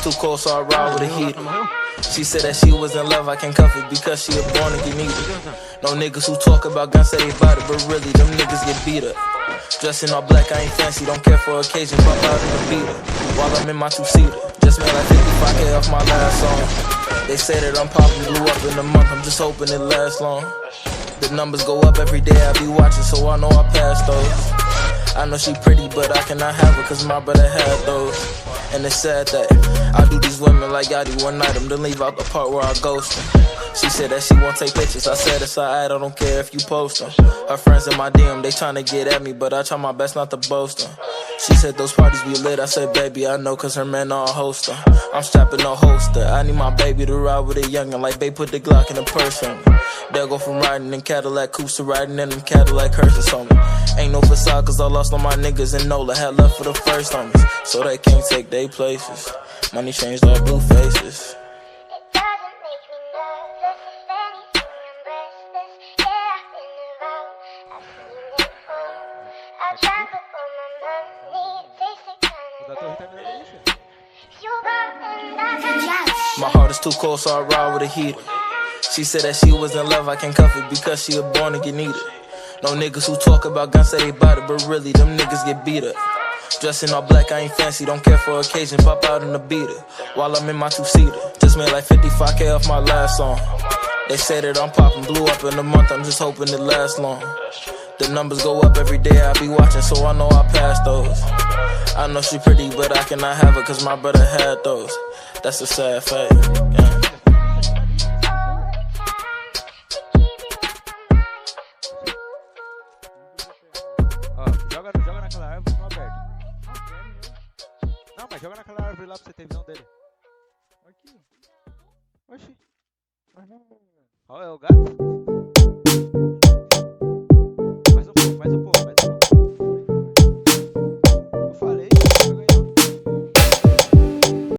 too cold, so I ride with a heater. She said that she was in love, I can't cuff it because she a born to get needed. No niggas who talk about guns say they bout it, but really them niggas get beat up. Dressed in all black, I ain't fancy, don't care for occasion, pop out in the beater. While I'm in my two-seater, just made like 55K off my last song. They say that I'm poppin', blew up in a month, I'm just hoping it lasts long. The numbers go up every day, I be watching, so I know I pass those. I know she pretty, but I cannot have her, cause my brother had those. And it's sad that I do these women like I do one night, them then leave out the part where I ghost them. She said that she won't take pictures, I said it's alright, I don't care if you post them. Her friends in my DM, they tryna get at me, but I try my best not to boast them. She said those parties be lit, I said baby I know cause her man all host them. I'm strapping no holster, I need my baby to ride with a youngin' like babe put the Glock in a purse on me. They'll go from riding in Cadillac coupes to riding in them Cadillac hearses on me. Ain't no facade cause I lost all my niggas in NOLA, had left for the first homies, so they can't take their places. Money changed all blue faces. My heart is too cold, so I ride with a heater. She said that she was in love, I can't cuff it because she a born to get needed. No niggas who talk about guns say they bout it, but really them niggas get beat up. Dressed in all black, I ain't fancy, don't care for occasion, pop out in the beater. While I'm in my two-seater, just made like 55K off my last song. They say that I'm poppin', blew up in a month, I'm just hoping it lasts long. The numbers go up every day, I be watching, so I know I pass those. I know she pretty, but I cannot have her, cause my brother had those. That's a sad fact, yeah. Joga naquela árvore no aberto. Não, mas joga naquela árvore lá pra você ter visão dele. Aqui. Oxi. Mas não. Ó, é o gato.